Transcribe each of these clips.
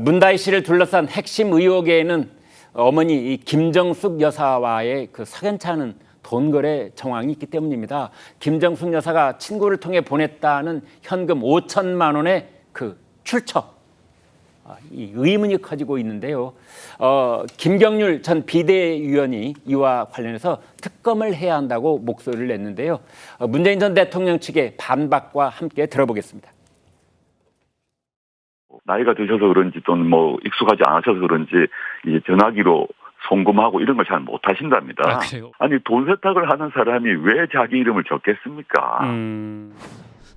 문다희 씨를 둘러싼 핵심 의혹에는 어머니 김정숙 여사와의 그 석연치 않은 돈거래 정황이 있기 때문입니다. 김정숙 여사가 친구를 통해 보냈다는 현금 5천만 원의 그 출처, 이 의문이 커지고 있는데요. 김경률 전 비대위원이 이와 관련해서 특검을 해야 한다고 목소리를 냈는데요. 문재인 전 대통령 측의 반박과 함께 들어보겠습니다. 나이가 드셔서 그런지 또는 뭐 익숙하지 않으셔서 그런지 이 전화기로 송금하고 이런 걸 잘 못하신답니다. 아니 돈 세탁을 하는 사람이 왜 자기 이름을 적겠습니까?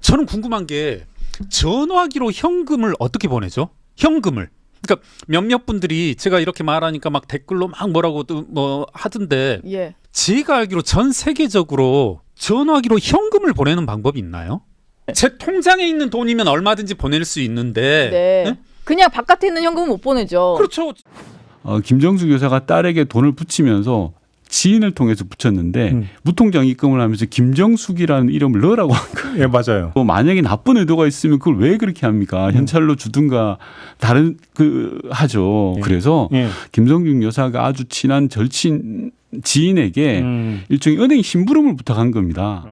저는 궁금한 게 전화기로 현금을 어떻게 보내죠? 현금을. 그러니까 몇몇 분들이 제가 이렇게 말하니까 막 댓글로 막 뭐라고 뭐 하던데 예. 제가 알기로 전 세계적으로 전화기로 현금을 보내는 방법이 있나요? 제 통장에 있는 돈이면 얼마든지 보낼 수 있는데 네. 네? 그냥 바깥에 있는 현금은 못 보내죠. 그렇죠. 김정숙 여사가 딸에게 돈을 붙이면서 지인을 통해서 붙였는데 무통장 입금을 하면서 김정숙이라는 이름을 넣으라고 한 거예요. 예, 맞아요. 만약에 나쁜 의도가 있으면 그걸 왜 그렇게 합니까? 현찰로 주든가 다른 하죠. 예. 그래서 예. 김정숙 여사가 아주 친한 절친 지인에게 일종의 은행 심부름을 부탁한 겁니다.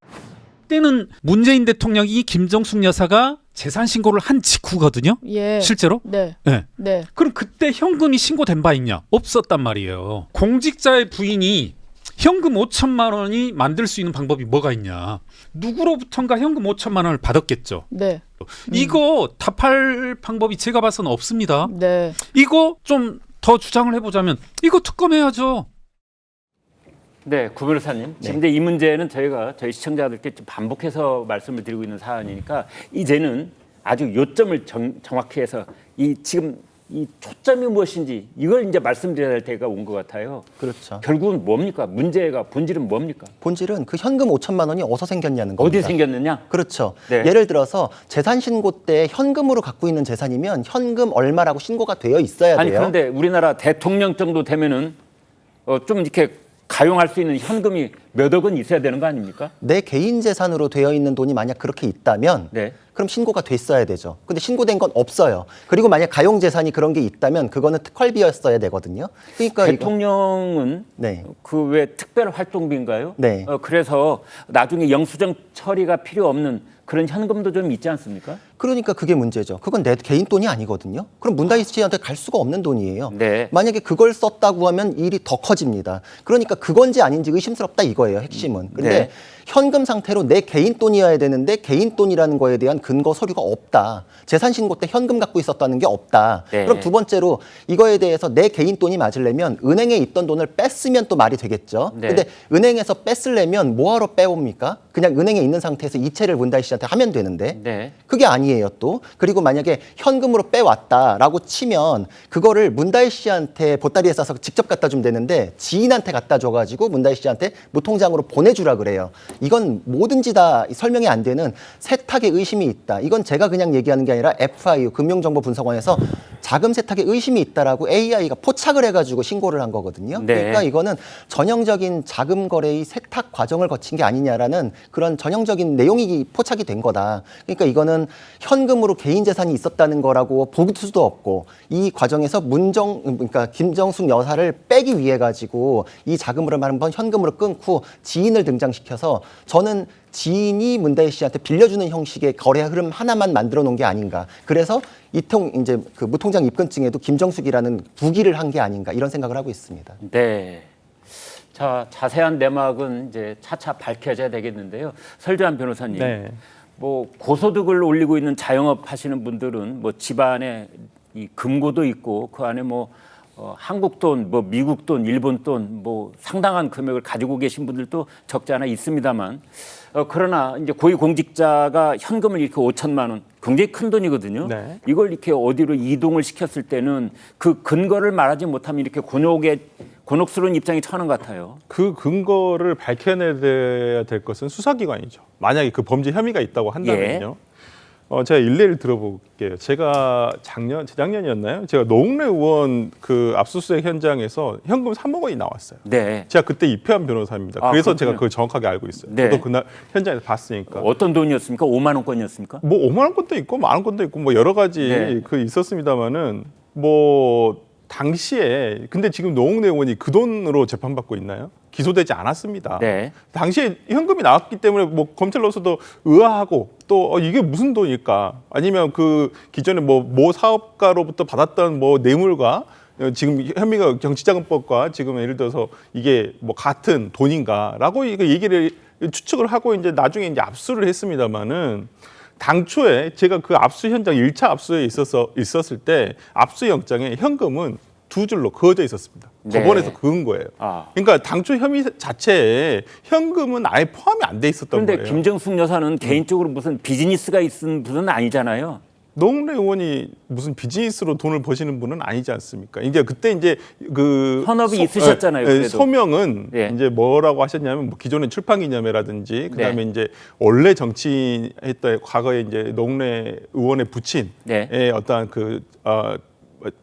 그때는 문재인 대통령이 김정숙 여사가 재산 신고를 한 직후거든요. 예. 실제로? 네. 네. 네. 그럼 그때 현금이 신고된 바 있냐? 없었단 말이에요. 공직자의 부인이 현금 5천만 원이 만들 수 있는 방법이 뭐가 있냐? 누구로부턴가 현금 5천만 원을 받았겠죠. 네. 이거 답할 방법이 제가 봐서는 없습니다. 네. 이거 좀 더 주장을 해보자면 이거 특검해야죠. 네, 구 변호사님. 지금 이제 이 문제는 저희 시청자들께 좀 반복해서 말씀을 드리고 있는 사안이니까 이제는 아주 요점을 정확히 해서 지금 이 초점이 무엇인지 이걸 이제 말씀드려야 될 때가 온 것 같아요. 그렇죠. 결국은 뭡니까? 본질은 뭡니까? 본질은 그 현금 5천만 원이 어디서 생겼냐는 겁니다. 어디 생겼느냐? 그렇죠. 네. 예를 들어서 재산 신고 때 현금으로 갖고 있는 재산이면 현금 얼마라고 신고가 되어 있어야 돼요. 아니 그런데 우리나라 대통령 정도 되면은 좀 이렇게 가용할 수 있는 현금이 몇 억은 있어야 되는 거 아닙니까? 내 개인 재산으로 되어 있는 돈이 만약 그렇게 있다면 네. 그럼 신고가 됐어야 되죠. 근데 신고된 건 없어요. 그리고 만약 가용 재산이 그런 게 있다면 그거는 특활비였어야 되거든요. 그러니까 대통령은 네. 그 왜 특별 활동비인가요? 네. 그래서 나중에 영수증 처리가 필요 없는 그런 현금도 좀 있지 않습니까? 그러니까 그게 문제죠. 그건 내 개인 돈이 아니거든요. 그럼 문다희 씨한테 갈 수가 없는 돈이에요. 네. 만약에 그걸 썼다고 하면 일이 더 커집니다. 그러니까 그건지 아닌지 의심스럽다 이거예요. 핵심은. 근데 네. 현금 상태로 내 개인 돈이어야 되는데 개인 돈이라는 거에 대한 근거 서류가 없다. 재산 신고 때 현금 갖고 있었다는 게 없다. 네. 그럼 두 번째로 이거에 대해서 내 개인 돈이 맞으려면 은행에 있던 돈을 뺐으면 또 말이 되겠죠. 네. 근데 은행에서 뺐으려면 뭐하러 빼옵니까? 그냥 은행에 있는 상태에서 이체를 문다희 씨한테 하면 되는데 네. 그게 아니에요 또. 그리고 만약에 현금으로 빼왔다라고 치면 그거를 문다희 씨한테 보따리에 싸서 직접 갖다 주면 되는데 지인한테 갖다 줘가지고 문다희 씨한테 무통장으로 보내주라 그래요. 이건 뭐든지 다 설명이 안 되는 세탁의 의심이 있다. 이건 제가 그냥 얘기하는 게 아니라 FIU 금융정보분석원에서 자금 세탁의 의심이 있다라고 AI가 포착을 해가지고 신고를 한 거거든요. 네. 그러니까 이거는 전형적인 자금 거래의 세탁 과정을 거친 게 아니냐라는 그런 전형적인 내용이 포착이 된 거다. 그러니까 이거는 현금으로 개인 재산이 있었다는 거라고 볼 수도 없고 이 과정에서 그러니까 김정숙 여사를 빼기 위해 가지고 이 자금을 한번 현금으로 끊고 지인을 등장시켜서 저는 지인이 문다희 씨한테 빌려주는 형식의 거래 흐름 하나만 만들어 놓은 게 아닌가. 그래서 이제 그 무통장 입금증에도 김정숙이라는 부기를 한 게 아닌가 이런 생각을 하고 있습니다. 네. 자, 자세한 내막은 이제 차차 밝혀져야 되겠는데요. 설주한 변호사님. 네. 뭐 고소득을 올리고 있는 자영업 하시는 분들은 뭐 집안에 이 금고도 있고 그 안에 뭐 한국 돈, 뭐 미국 돈, 일본 돈, 뭐 상당한 금액을 가지고 계신 분들도 적지 않아 있습니다만 그러나 이제 고위공직자가 현금을 이렇게 5천만 원, 굉장히 큰 돈이거든요. 네. 이걸 이렇게 어디로 이동을 시켰을 때는 그 근거를 말하지 못하면 이렇게 곤혹스러운 입장에 처하는 것 같아요. 그 근거를 밝혀내야 될 것은 수사기관이죠. 만약에 그 범죄 혐의가 있다고 한다면요. 제가 일례를 들어볼게요. 제가 재작년이었나요? 제가 노웅래 의원 그 압수수색 현장에서 현금 3억 원이 나왔어요. 네. 제가 그때 입회한 변호사입니다. 아, 그래서 그렇군요. 제가 그걸 정확하게 알고 있어요. 네. 저도 그날 현장에서 봤으니까. 어떤 돈이었습니까? 5만 원권이었습니까? 뭐 5만 원권도 있고 10,000원권도 있고 뭐 여러 가지 네. 그 있었습니다만은 뭐 당시에 근데 지금 노웅래 의원이 그 돈으로 재판받고 있나요? 기소되지 않았습니다. 네. 당시에 현금이 나왔기 때문에 뭐 검찰로서도 의아하고 또 이게 무슨 돈일까? 아니면 그 기존에 모 사업가로부터 받았던 뭐 뇌물과 지금 혐의가 정치자금법과 지금 예를 들어서 이게 뭐 같은 돈인가라고 이거 얘기를 추측을 하고 이제 나중에 이제 압수를 했습니다마는 당초에 제가 그 압수 현장 1차 압수에 있었을 때 압수 영장에 현금은 2줄로 그어져 있었습니다. 네. 법원에서 그은 거예요. 아. 그러니까 당초 혐의 자체에 현금은 아예 포함이 안 돼 있었던 그런데 거예요. 김정숙 여사는 개인적으로 무슨 비즈니스가 있은 분은 아니잖아요. 노웅래 의원이 무슨 비즈니스로 돈을 버시는 분은 아니지 않습니까? 이제 그때 이제 그 현업이 있으셨잖아요, 그래도. 소명은 예. 이제 뭐라고 하셨냐면 뭐 기존의 출판기념회라든지 그다음에 네. 이제 원래 정치했던 과거에 이제 노웅래 의원의 부친의 네. 어떠한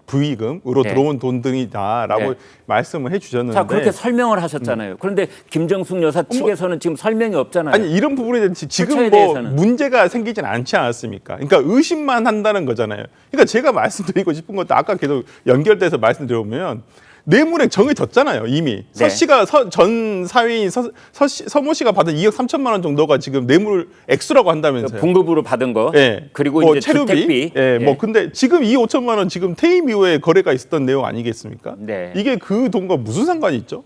부의금으로 네. 들어온 돈 등이다라고 네. 말씀을 해주셨는데 자, 그렇게 설명을 하셨잖아요. 그런데 김정숙 여사 측에서는 지금 설명이 없잖아요. 아니 이런 부분에 대해서 지금 출처에 뭐 대해서는. 문제가 생기진 않지 않았습니까? 그러니까 의심만 한다는 거잖아요. 그러니까 제가 말씀드리고 싶은 것도 아까 계속 연결돼서 말씀드려보면 뇌물액 정해졌잖아요 이미. 서 씨가 전 사위인 서모 씨가 받은 2억 3천만 원 정도가 지금 뇌물 액수라고 한다면서요. 분급으로 받은 거. 예. 그리고 뭐 이제 주택비. 예. 뭐 근데 지금 이 5천만 원 지금 퇴임 이후에 거래가 있었던 내용 아니겠습니까? 네. 이게 그 돈과 무슨 상관이 있죠?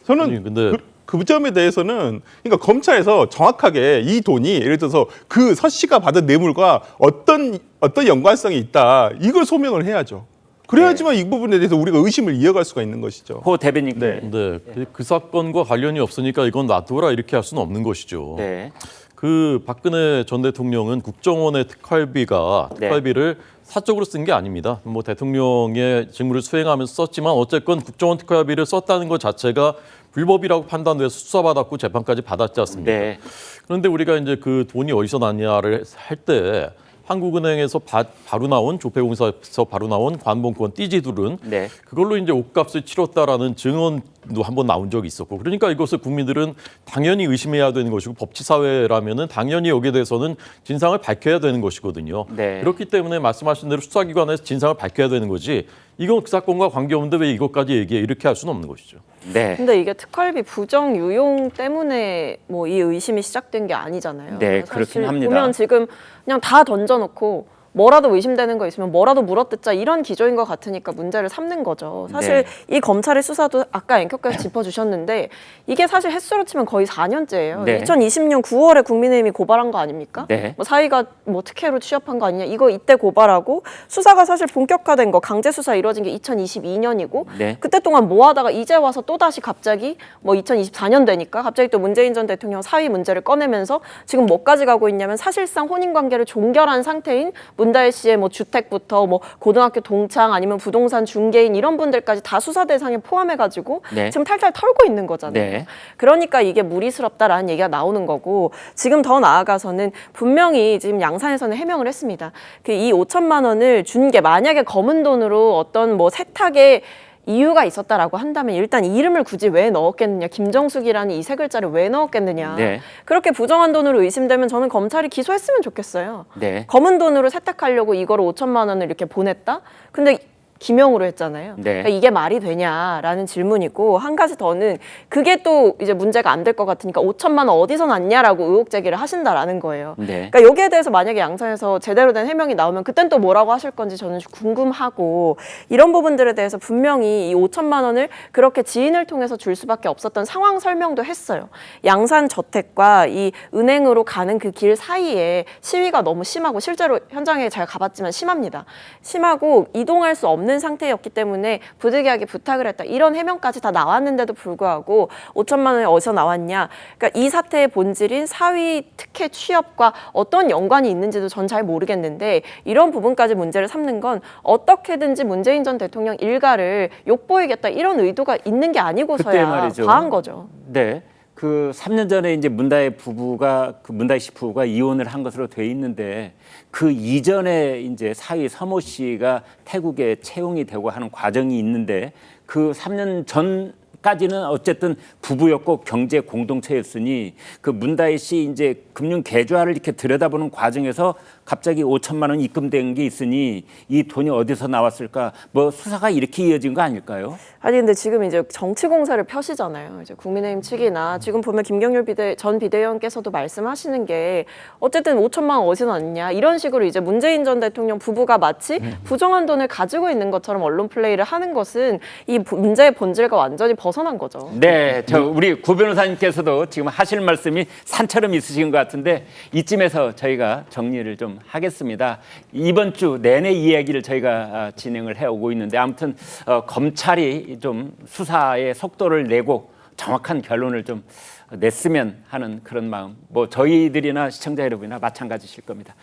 저는 아니, 근데 그 점에 대해서는 그러니까 검찰에서 정확하게 이 돈이 예를 들어서 그 서 씨가 받은 뇌물과 어떤 연관성이 있다 이걸 소명을 해야죠. 그래야지만 이 부분에 대해서 우리가 의심을 이어갈 수가 있는 것이죠. 호 대변인. 네. 근데 그 사건과 관련이 없으니까 이건 놔둬라 이렇게 할 수는 없는 것이죠. 네. 그 박근혜 전 대통령은 국정원의 특활비를 사적으로 쓴 게 아닙니다. 뭐 대통령의 직무를 수행하면서 썼지만 어쨌건 국정원 특활비를 썼다는 것 자체가 불법이라고 판단돼서 수사받았고 재판까지 받았지 않습니까? 네. 그런데 우리가 이제 그 돈이 어디서 났냐를 할 때 한국은행에서 바로 나온 조폐공사에서 바로 나온 관봉권 띠지들은 네. 그걸로 이제 옷값을 치렀다라는 증언도 한번 나온 적이 있었고 그러니까 이것을 국민들은 당연히 의심해야 되는 것이고 법치사회라면은 당연히 여기에 대해서는 진상을 밝혀야 되는 것이거든요. 네. 그렇기 때문에 말씀하신 대로 수사기관에서 진상을 밝혀야 되는 거지 이건 그 사건과 관계없는데 왜 이것까지 얘기해 이렇게 할 수는 없는 것이죠. 네. 근데 이게 특활비 부정 유용 때문에 뭐 이 의심이 시작된 게 아니잖아요. 네, 사실 그렇긴 합니다. 보면 지금 그냥 다 던져놓고 뭐라도 의심되는 거 있으면 뭐라도 물어뜯자 이런 기조인 것 같으니까 문제를 삼는 거죠. 사실 이 검찰의 수사도 아까 앵커께서 짚어주셨는데 이게 사실 횟수로 치면 거의 4년째예요. 네. 2020년 9월에 국민의힘이 고발한 거 아닙니까? 네. 뭐 사위가 뭐 특혜로 취업한 거 아니냐 이거 이때 고발하고 수사가 사실 본격화된 거 강제 수사 이루어진 게 2022년이고 네. 그때 동안 뭐 하다가 이제 와서 또 다시 갑자기 뭐 2024년 되니까 갑자기 또 문재인 전 대통령 사위 문제를 꺼내면서 지금 뭐까지 가고 있냐면 사실상 혼인 관계를 종결한 상태인 문다혜 씨의 뭐 주택부터 뭐 고등학교 동창 아니면 부동산 중개인 이런 분들까지 다 수사 대상에 포함해가지고 네. 지금 탈탈 털고 있는 거잖아요. 네. 그러니까 이게 무리스럽다라는 얘기가 나오는 거고 지금 더 나아가서는 분명히 지금 양산에서는 해명을 했습니다. 그 이 5천만 원을 준 게 만약에 검은 돈으로 어떤 뭐 세탁에 이유가 있었다라고 한다면 일단 이름을 굳이 왜 넣었겠느냐, 김정숙이라는 이 세 글자를 왜 넣었겠느냐. 네. 그렇게 부정한 돈으로 의심되면 저는 검찰이 기소했으면 좋겠어요. 네. 검은 돈으로 세탁하려고 이거를 5천만 원을 이렇게 보냈다? 근데 기명으로 했잖아요. 네. 그러니까 이게 말이 되냐라는 질문이고 한 가지 더는 그게 또 이제 문제가 안 될 것 같으니까 5천만 원 어디서 났냐라고 의혹 제기를 하신다라는 거예요. 네. 그러니까 여기에 대해서 만약에 양산에서 제대로 된 해명이 나오면 그땐 또 뭐라고 하실 건지 저는 궁금하고 이런 부분들에 대해서 분명히 이 5천만 원을 그렇게 지인을 통해서 줄 수밖에 없었던 상황 설명도 했어요. 양산 저택과 이 은행으로 가는 그 길 사이에 시위가 너무 심하고 실제로 현장에 제가 가봤지만 심합니다. 심하고 이동할 수 없는 상태였기 때문에 부득이하게 부탁을 했다. 이런 해명까지 다 나왔는데도 불구하고 5천만 원이 어디서 나왔냐. 그러니까 이 사태의 본질인 사위 특혜 취업과 어떤 연관이 있는지도 전 잘 모르겠는데 이런 부분까지 문제를 삼는 건 어떻게든지 문재인 전 대통령 일가를 욕보이겠다 이런 의도가 있는 게 그때 아니고서야 말이죠. 과한 거죠. 네. 그 3년 전에 이제 문다혜 씨 부부가 이혼을 한 것으로 돼 있는데 그 이전에 이제 사위 서모 씨가 태국에 채용이 되고 하는 과정이 있는데 그 3년 전 까지는 어쨌든 부부였고 경제 공동체였으니 그 문다혜 씨 이제 금융 계좌를 이렇게 들여다보는 과정에서 갑자기 5천만 원 입금된 게 있으니 이 돈이 어디서 나왔을까? 뭐 수사가 이렇게 이어진 거 아닐까요? 아니 근데 지금 이제 정치 공세를 펴시잖아요. 이제 국민의힘 측이나 지금 보면 김경률 전 비대위원께서도 말씀하시는 게 어쨌든 5천만 원 어디서 났냐 이런 식으로 이제 문재인 전 대통령 부부가 마치 부정한 돈을 가지고 있는 것처럼 언론 플레이를 하는 것은 이 문제의 본질과 완전히 벗어난 거죠. 네, 저 우리 구 변호사님께서도 지금 하실 말씀이 산처럼 있으신 것 같은데 이쯤에서 저희가 정리를 좀 하겠습니다. 이번 주 내내 이야기를 저희가 진행을 해오고 있는데 아무튼 검찰이 좀 수사의 속도를 내고 정확한 결론을 좀 냈으면 하는 그런 마음, 뭐 저희들이나 시청자 여러분이나 마찬가지실 겁니다.